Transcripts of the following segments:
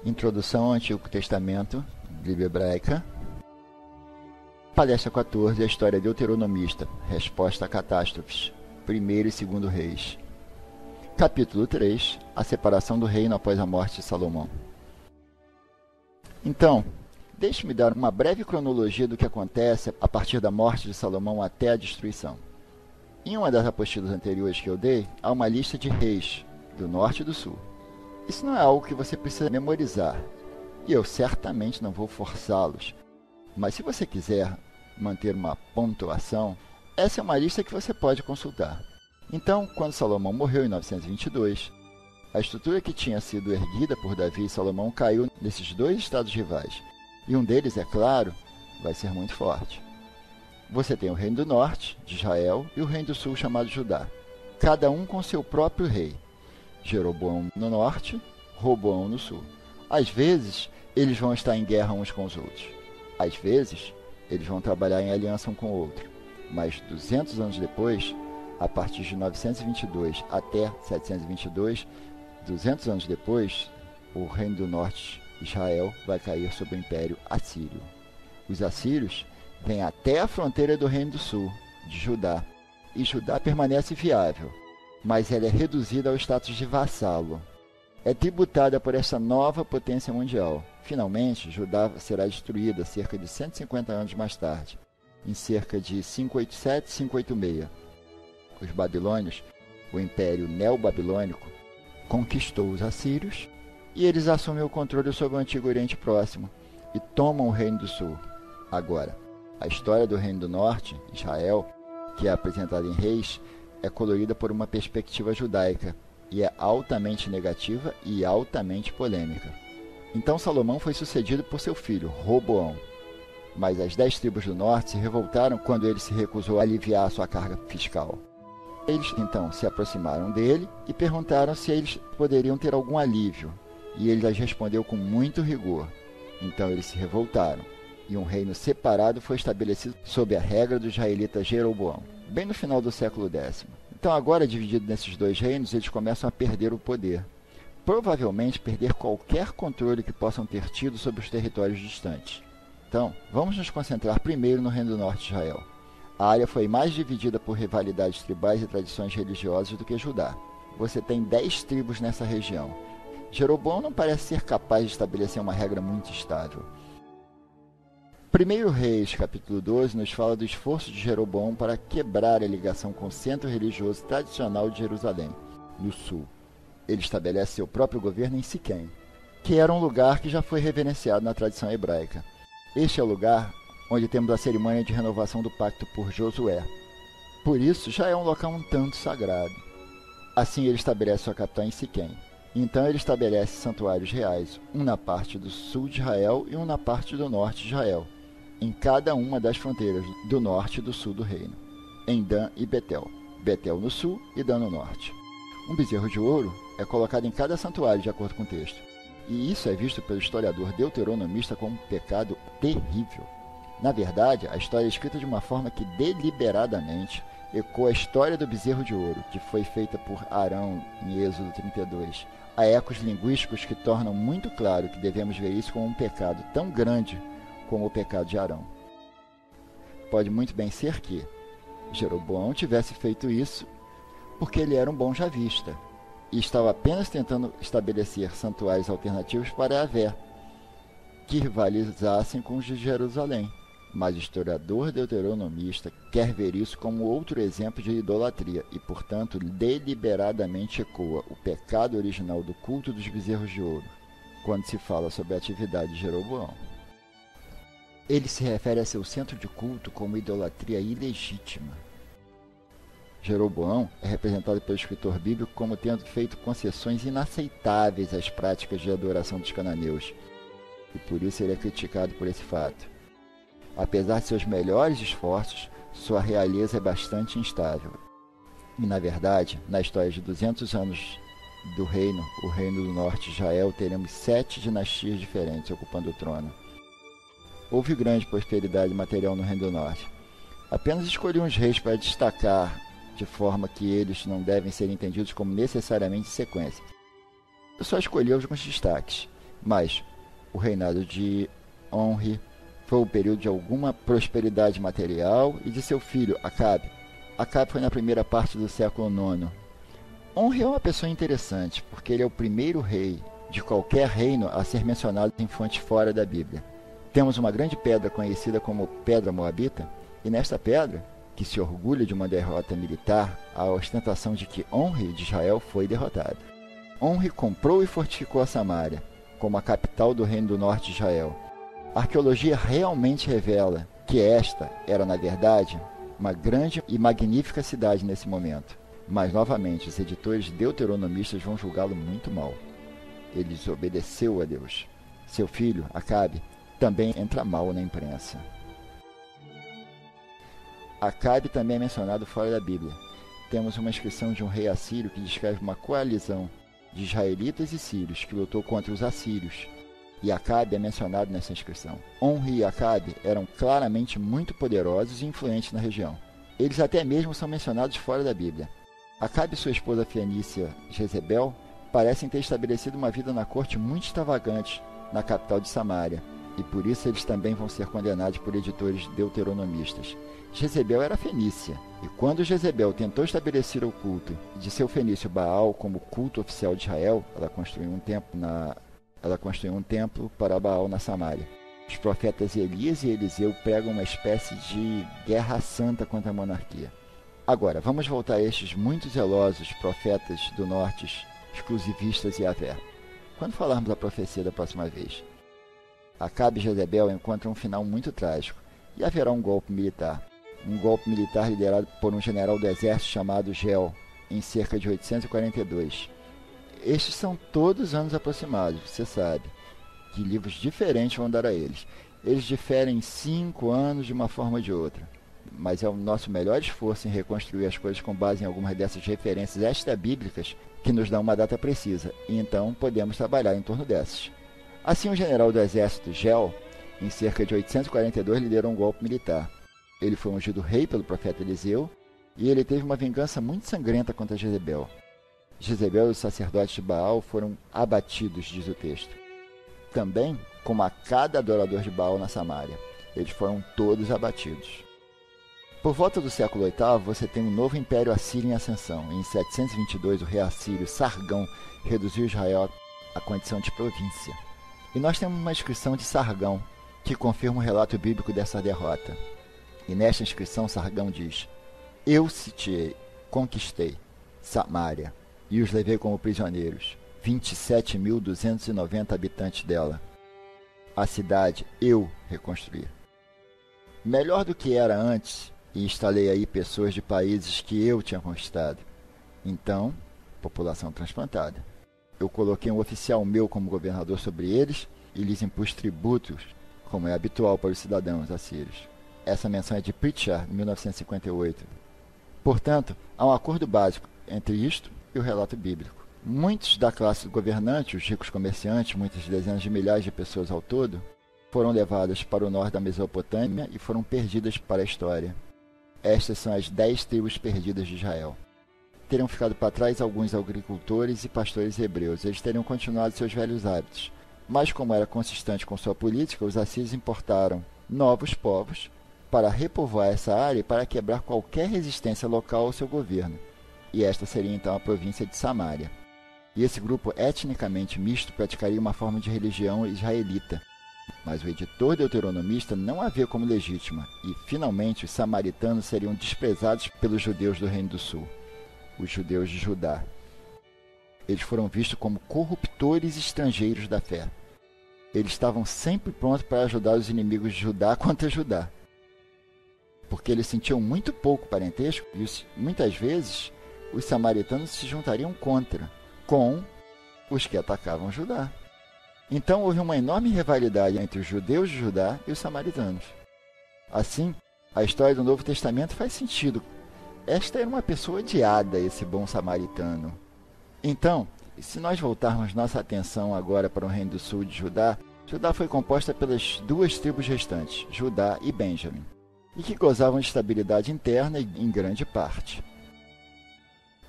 Introdução ao Antigo Testamento, Bíblia Hebraica. Palestra 14, a história deuteronomista, resposta a catástrofes, 1º e 2º Reis. Capítulo 3, a separação do reino após a morte de Salomão. Então, deixe-me dar uma breve cronologia do que acontece a partir da morte de Salomão até a destruição. Em uma das apostilas anteriores que eu dei, há uma lista de reis, do norte e do sul. Isso não é algo que você precisa memorizar, e eu certamente não vou forçá-los. Mas se você quiser manter uma pontuação, essa é uma lista que você pode consultar. Então, quando Salomão morreu em 922, a estrutura que tinha sido erguida por Davi e Salomão caiu nesses dois estados rivais. E um deles, é claro, vai ser muito forte. Você tem o reino do norte, de Israel, e o reino do sul, chamado Judá. Cada um com seu próprio rei. Jeroboão no norte, Roboão no sul. Às vezes, eles vão estar em guerra uns com os outros. Às vezes, eles vão trabalhar em aliança um com o outro. Mas 200 anos depois, a partir de 922 até 722, 200 anos depois, o reino do norte, Israel, vai cair sob o império assírio. Os assírios vêm até a fronteira do reino do sul, de Judá, e Judá permanece viável, mas ela é reduzida ao status de vassalo. É tributada por essa nova potência mundial. Finalmente, Judá será destruída cerca de 150 anos mais tarde, em cerca de 587-586. Os babilônios, o Império Neobabilônico, conquistou os assírios e eles assumem o controle sobre o Antigo Oriente Próximo e tomam o Reino do Sul. Agora, a história do Reino do Norte, Israel, que é apresentada em Reis, é colorida por uma perspectiva judaica e é altamente negativa e altamente polêmica. Então Salomão foi sucedido por seu filho, Roboão. Mas as 10 tribos do norte se revoltaram quando ele se recusou a aliviar sua carga fiscal. Eles então se aproximaram dele e perguntaram se eles poderiam ter algum alívio, e ele lhes respondeu com muito rigor. Então eles se revoltaram, e um reino separado foi estabelecido sob a regra do israelita Jeroboão, bem no final do século X. Então agora, dividido nesses dois reinos, eles começam a perder o poder. Provavelmente perder qualquer controle que possam ter tido sobre os territórios distantes. Então, vamos nos concentrar primeiro no reino do norte de Israel. A área foi mais dividida por rivalidades tribais e tradições religiosas do que Judá. Você tem 10 tribos nessa região. Jeroboão não parece ser capaz de estabelecer uma regra muito estável. 1 Reis, capítulo 12, nos fala do esforço de Jeroboão para quebrar a ligação com o centro religioso tradicional de Jerusalém, no sul. Ele estabelece seu próprio governo em Siquém, que era um lugar que já foi reverenciado na tradição hebraica. Este é o lugar onde temos a cerimônia de renovação do pacto por Josué. Por isso, já é um local um tanto sagrado. Assim, ele estabelece sua capital em Siquém. Então, ele estabelece santuários reais, um na parte do sul de Israel e um na parte do norte de Israel, em cada uma das fronteiras do norte e do sul do reino, em Dan e Betel. Betel no sul e Dan no norte. Um bezerro de ouro é colocado em cada santuário, de acordo com o texto. E isso é visto pelo historiador deuteronomista como um pecado terrível. Na verdade, a história é escrita de uma forma que deliberadamente ecoa a história do bezerro de ouro, que foi feita por Arão em Êxodo 32. Há ecos linguísticos que tornam muito claro que devemos ver isso como um pecado tão grande como o pecado de Arão. Pode muito bem ser que Jeroboão tivesse feito isso porque ele era um bom javista e estava apenas tentando estabelecer santuários alternativos para Yahvé, que rivalizassem com os de Jerusalém. Mas o historiador deuteronomista quer ver isso como outro exemplo de idolatria e, portanto, deliberadamente ecoa o pecado original do culto dos bezerros de ouro, quando se fala sobre a atividade de Jeroboão. Ele se refere a seu centro de culto como idolatria ilegítima. Jeroboão é representado pelo escritor bíblico como tendo feito concessões inaceitáveis às práticas de adoração dos cananeus, e por isso ele é criticado por esse fato. Apesar de seus melhores esforços, sua realeza é bastante instável. E, na verdade, na história de 200 anos do reino, o reino do norte de Israel, teremos 7 dinastias diferentes ocupando o trono. Houve grande prosperidade material no reino do norte. Apenas escolhi uns reis para destacar, de forma que eles não devem ser entendidos como necessariamente sequência. Eu só escolhi alguns destaques. Mas o reinado de Onri foi o período de alguma prosperidade material e de seu filho, Acabe. Acabe foi na primeira parte do século IX. Onri é uma pessoa interessante, porque ele é o primeiro rei de qualquer reino a ser mencionado em fonte fora da Bíblia. Temos uma grande pedra conhecida como Pedra Moabita, e nesta pedra, que se orgulha de uma derrota militar, há a ostentação de que Onri de Israel foi derrotado. Onri comprou e fortificou a Samária, como a capital do reino do norte de Israel. A arqueologia realmente revela que esta era, na verdade, uma grande e magnífica cidade nesse momento. Mas, novamente, os editores deuteronomistas vão julgá-lo muito mal. Ele desobedeceu a Deus. Seu filho, Acabe, também entra mal na imprensa. Acabe também é mencionado fora da Bíblia. Temos uma inscrição de um rei assírio que descreve uma coalizão de israelitas e sírios que lutou contra os assírios. E Acabe é mencionado nessa inscrição. Onri e Acabe eram claramente muito poderosos e influentes na região. Eles até mesmo são mencionados fora da Bíblia. Acabe e sua esposa fenícia Jezebel parecem ter estabelecido uma vida na corte muito extravagante na capital de Samária, e por isso eles também vão ser condenados por editores deuteronomistas. Jezebel era fenícia, e quando Jezebel tentou estabelecer o culto de seu fenício Baal como culto oficial de Israel, ela construiu um templo para Baal na Samária. Os profetas Elias e Eliseu pregam uma espécie de guerra santa contra a monarquia. Agora, vamos voltar a estes muito zelosos profetas do norte, exclusivistas e Yahvé. Quando falarmos da profecia da próxima vez, Acabe e Jezebel encontram um final muito trágico, e haverá um golpe militar. Um golpe militar liderado por um general do exército chamado Gel, em cerca de 842. Estes são todos anos aproximados, você sabe, que livros diferentes vão dar a eles. Eles diferem em 5 anos de uma forma ou de outra, mas é o nosso melhor esforço em reconstruir as coisas com base em algumas dessas referências extra-bíblicas que nos dão uma data precisa, e então podemos trabalhar em torno dessas. Assim, o general do exército Gel, em cerca de 842, liderou um golpe militar. Ele foi ungido rei pelo profeta Eliseu, e ele teve uma vingança muito sangrenta contra Jezebel. Jezebel e os sacerdotes de Baal foram abatidos, diz o texto. Também, como a cada adorador de Baal na Samária, eles foram todos abatidos. Por volta do século VIII, você tem um novo império assírio em ascensão. Em 722, o rei assírio Sargão reduziu Israel à condição de província. E nós temos uma inscrição de Sargão, que confirma o relato bíblico dessa derrota. E nesta inscrição, Sargão diz: Eu sitiei, conquistei Samária, e os levei como prisioneiros, 27.290 habitantes dela. A cidade eu reconstruí. Melhor do que era antes, e instalei aí pessoas de países que eu tinha conquistado. Então, população transplantada. Eu coloquei um oficial meu como governador sobre eles e lhes impus tributos, como é habitual para os cidadãos assírios. Essa menção é de Pritchard, 1958. Portanto, há um acordo básico entre isto e o relato bíblico. Muitos da classe governante, os ricos comerciantes, muitas dezenas de milhares de pessoas ao todo, foram levadas para o norte da Mesopotâmia e foram perdidas para a história. Estas são as 10 tribos perdidas de Israel. Teriam ficado para trás alguns agricultores e pastores hebreus. Eles teriam continuado seus velhos hábitos. Mas, como era consistente com sua política, os assírios importaram novos povos para repovoar essa área e para quebrar qualquer resistência local ao seu governo. E esta seria então a província de Samária. E esse grupo etnicamente misto praticaria uma forma de religião israelita. Mas o editor deuteronomista não a vê como legítima, e finalmente os samaritanos seriam desprezados pelos judeus do Reino do Sul, os judeus de Judá. Eles foram vistos como corruptores estrangeiros da fé. Eles estavam sempre prontos para ajudar os inimigos de Judá contra Judá, porque eles sentiam muito pouco parentesco e muitas vezes os samaritanos se juntariam com os que atacavam Judá. Então houve uma enorme rivalidade entre os judeus de Judá e os samaritanos. Assim, a história do Novo Testamento faz sentido. Esta era uma pessoa odiada, esse bom samaritano. Então, se nós voltarmos nossa atenção agora para o Reino do Sul de Judá, Judá foi composta pelas 2 tribos restantes, Judá e Benjamim, e que gozavam de estabilidade interna em grande parte.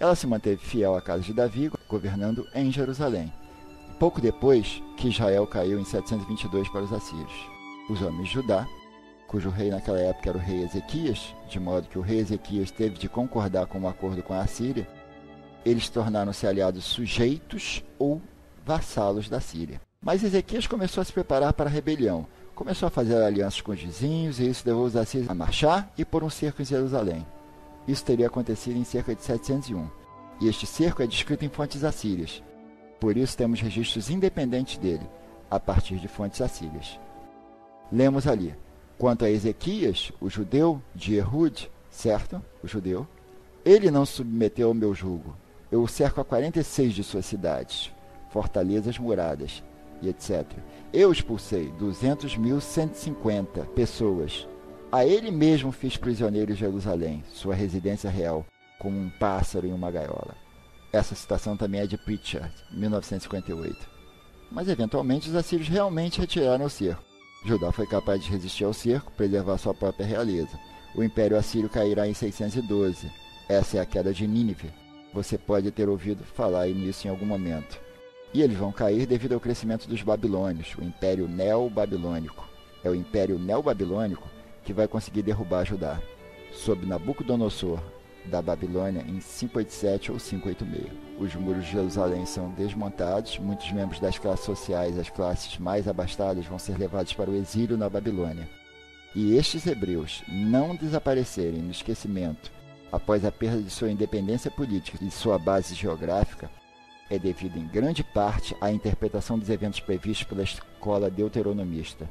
Ela se manteve fiel à casa de Davi, governando em Jerusalém. pouco depois que Israel caiu em 722 para os assírios. Os homens de Judá, cujo rei naquela época era o rei Ezequias, de modo que o rei Ezequias teve de concordar com um acordo com a Assíria, eles tornaram-se aliados sujeitos ou vassalos da Síria. Mas Ezequias começou a se preparar para a rebelião, começou a fazer alianças com os vizinhos, e isso levou os assírios a marchar e pôr um cerco em Jerusalém. Isso teria acontecido em cerca de 701, e este cerco é descrito em fontes assírias. Por isso temos registros independentes dele, a partir de fontes assírias. Lemos ali: quanto a Ezequias, o judeu de Ehud, certo? O judeu, ele não se submeteu ao meu jugo. Eu o cerco a 46 de suas cidades, fortalezas muradas, e etc. Eu expulsei 200.150 pessoas. A ele mesmo fiz prisioneiro em Jerusalém, sua residência real, como um pássaro em uma gaiola. Essa citação também é de Pritchard, 1958. Mas, eventualmente, os assírios realmente retiraram o cerco. Judá foi capaz de resistir ao cerco, preservar sua própria realeza. O Império Assírio cairá em 612. Essa é a queda de Nínive. Você pode ter ouvido falar nisso em algum momento. E eles vão cair devido ao crescimento dos babilônios, o Império Neo-Babilônico. É o Império Neo-Babilônico que vai conseguir derrubar Judá, sob Nabucodonosor, da Babilônia, em 587 ou 586. Os muros de Jerusalém são desmontados, muitos membros das classes sociais, as classes mais abastadas, vão ser levados para o exílio na Babilônia. E estes hebreus não desaparecerem no esquecimento após a perda de sua independência política e de sua base geográfica é devido em grande parte à interpretação dos eventos previstos pela escola deuteronomista.